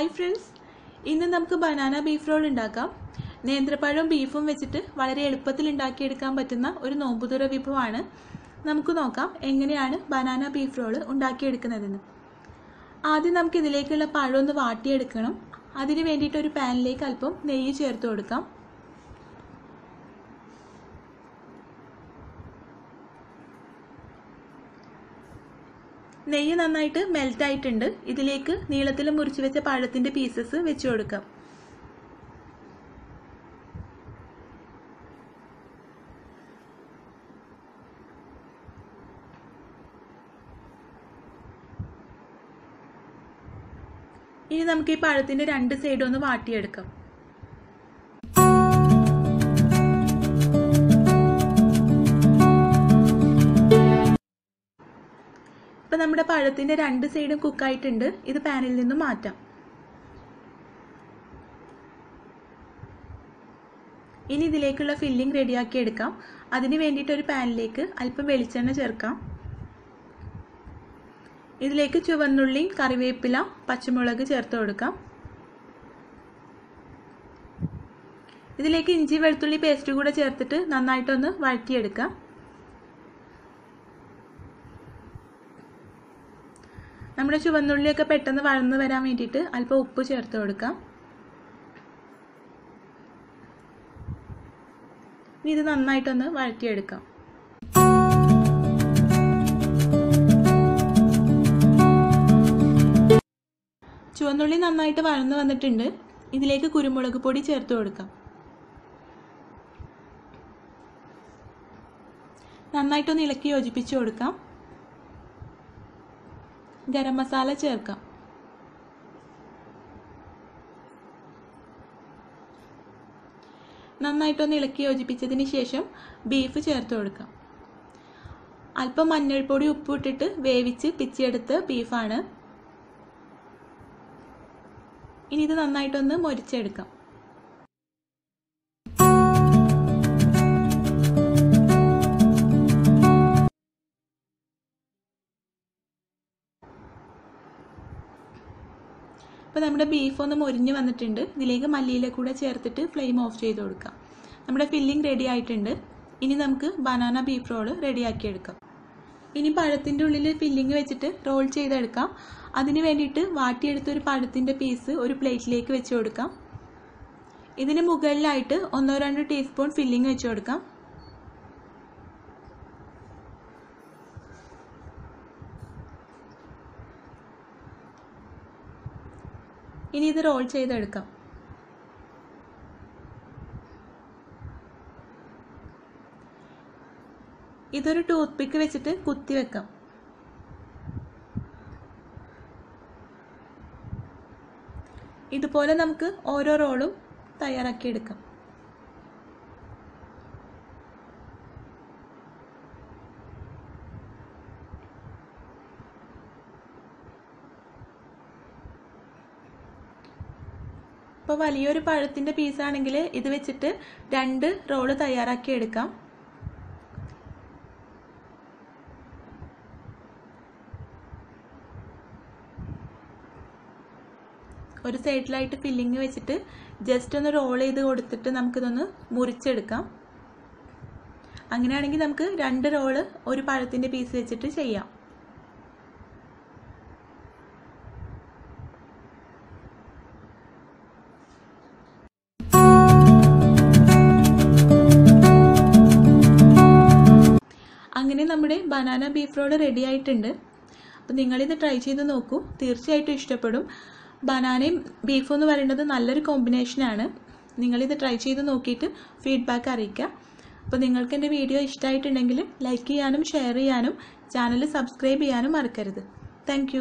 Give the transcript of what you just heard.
Hi friends, ഇന്ന് നമുക്ക് banana beef role ഉണ്ടാക്കാം. നേന്ത്രപ്പഴവും ബീഫും വെച്ചിട്ട് വളരെ എളുപ്പത്തിൽ ഉണ്ടാക്കിയെടുക്കാൻ പറ്റുന്ന ഒരു നോമ്പുതുറ വിഭവമാണ്. നമുക്ക് നോക്കാം എങ്ങനെയാണ് ബനാന ബീഫ് റോൾ ഉണ്ടാക്കിയെടുക്കുന്നതെന്ന്. ആദ്യം നമുക്ക് ഇതിലേക്കുള്ള പഴം ഒന്ന് വാട്ടിയെടുക്കണം. അതിനു വേണ്ടിയിട്ട് ഒരു പാനിലേക്ക് അല്പം നെയ്യ് ചേർത്ത് കൊടുക്കാം. നെയ്യ് നന്നായിട്ട് മെൽറ്റ് ആയിട്ടുണ്ട്. ഇതിലേക്ക് നീളത്തിൽ മുറിച്ച് വെച്ച പഴത്തിന്റെ പീസസ് വെച്ച് കൊടുക്കാം. ഇനി നമുക്ക് ഈ പഴത്തിന്റെ രണ്ട് സൈഡും ഒന്ന് വാട്ടിയെടുക്കാം. ഇപ്പൊ നമ്മുടെ പഴത്തിന്റെ രണ്ട് സൈഡും കുക്കായിട്ടുണ്ട്. ഇത് പാനിൽ നിന്നും മാറ്റാം. ഇനി ഇതിലേക്കുള്ള ഫില്ലിംഗ് റെഡിയാക്കി എടുക്കാം. അതിന് വേണ്ടിയിട്ട് ഒരു പാനിലേക്ക് അല്പം വെളിച്ചെണ്ണ ചേർക്കാം. ഇതിലേക്ക് ചുവന്നുള്ളി, കറിവേപ്പില, പച്ചമുളക് ചേർത്ത് കൊടുക്കാം. ഇതിലേക്ക് ഇഞ്ചി വെളുത്തുള്ളി പേസ്റ്റ് കൂടെ ചേർത്തിട്ട് നന്നായിട്ടൊന്ന് വഴറ്റിയെടുക്കാം. നമ്മുടെ ചുവന്നുള്ളിയൊക്കെ പെട്ടെന്ന് വഴന്നു വരാൻ വേണ്ടിയിട്ട് അല്പം ഉപ്പ് ചേർത്ത് കൊടുക്കാം. ഇനി ഇത് നന്നായിട്ടൊന്ന് വഴറ്റിയെടുക്കാം. ചുവന്നുള്ളി നന്നായിട്ട് വഴന്നു വന്നിട്ടുണ്ട്. ഇതിലേക്ക് കുരുമുളക് പൊടി ചേർത്ത് കൊടുക്കാം. നന്നായിട്ടൊന്ന് ഇളക്കി യോജിപ്പിച്ചു കൊടുക്കാം. ഗരം മസാല ചേർക്കാം. നന്നായിട്ടൊന്ന് ഇളക്കി യോജിപ്പിച്ചതിന് ശേഷം ബീഫ് ചേർത്ത് കൊടുക്കാം. അല്പം മഞ്ഞൾപ്പൊടി ഉപ്പ് ഇട്ടിട്ട് വേവിച്ച് പിച്ചിയെടുത്ത ബീഫാണ്. ഇനി ഇത് നന്നായിട്ടൊന്ന് മൊരിച്ചെടുക്കാം. അപ്പോൾ നമ്മുടെ ബീഫ് ഒന്ന് മൊരിഞ്ഞ് വന്നിട്ടുണ്ട്. ഇതിലേക്ക് മല്ലിയില കൂടെ ചേർത്തിട്ട് ഫ്ലെയിം ഓഫ് ചെയ്ത് കൊടുക്കാം. നമ്മുടെ ഫില്ലിംഗ് റെഡി ആയിട്ടുണ്ട്. ഇനി നമുക്ക് ബനാന ബീഫ് റോള് റെഡിയാക്കിയെടുക്കാം. ഇനി പഴത്തിൻ്റെ ഉള്ളിൽ ഫില്ലിംഗ് വെച്ചിട്ട് റോൾ ചെയ്തെടുക്കാം. അതിന് വേണ്ടിയിട്ട് വാട്ടിയെടുത്ത ഒരു പഴത്തിൻ്റെ പീസ് ഒരു പ്ലേറ്റിലേക്ക് വെച്ച് കൊടുക്കാം. ഇതിന് മുകളിലായിട്ട് 1-2 ടീസ്പൂൺ ഫില്ലിംഗ് വെച്ച് കൊടുക്കാം. ഇനി ഇത് റോൾ ചെയ്തെടുക്കാം. ഇതൊരു ടൂത്ത് പിക്ക് വെച്ചിട്ട് കുത്തി വെക്കാം. ഇതുപോലെ നമുക്ക് ഓരോ റോളും തയ്യാറാക്കിയെടുക്കാം. ഇപ്പോൾ വലിയൊരു പഴത്തിൻ്റെ പീസാണെങ്കിൽ ഇത് വെച്ചിട്ട് 2 റോള് തയ്യാറാക്കി എടുക്കാം. ഒരു സൈഡിലായിട്ട് ഫില്ലിങ് വെച്ചിട്ട് ജസ്റ്റ് ഒന്ന് റോൾ ചെയ്ത് കൊടുത്തിട്ട് നമുക്കിതൊന്ന് മുറിച്ചെടുക്കാം. അങ്ങനെയാണെങ്കിൽ നമുക്ക് 2 റോള് ഒരു പഴത്തിൻ്റെ പീസ് വെച്ചിട്ട് ചെയ്യാം. അങ്ങനെ നമ്മുടെ ബനാന ബീഫ് റോൾ റെഡി ആയിട്ടുണ്ട്. അപ്പോൾ നിങ്ങളിത് ട്രൈ ചെയ്ത് നോക്കൂ. തീർച്ചയായിട്ടും ഇഷ്ടപ്പെടും. ബനാനയും ബീഫും എന്ന് പറയുന്നത് നല്ലൊരു കോമ്പിനേഷനാണ്. നിങ്ങളിത് ട്രൈ ചെയ്ത് നോക്കിയിട്ട് ഫീഡ്ബാക്ക് അറിയിക്കുക. അപ്പോൾ നിങ്ങൾക്ക് എൻ്റെ വീഡിയോ ഇഷ്ടമായിട്ടുണ്ടെങ്കിൽ ലൈക്ക് ചെയ്യാനും ഷെയർ ചെയ്യാനും ചാനൽ സബ്സ്ക്രൈബ് ചെയ്യാനും മറക്കരുത്. താങ്ക്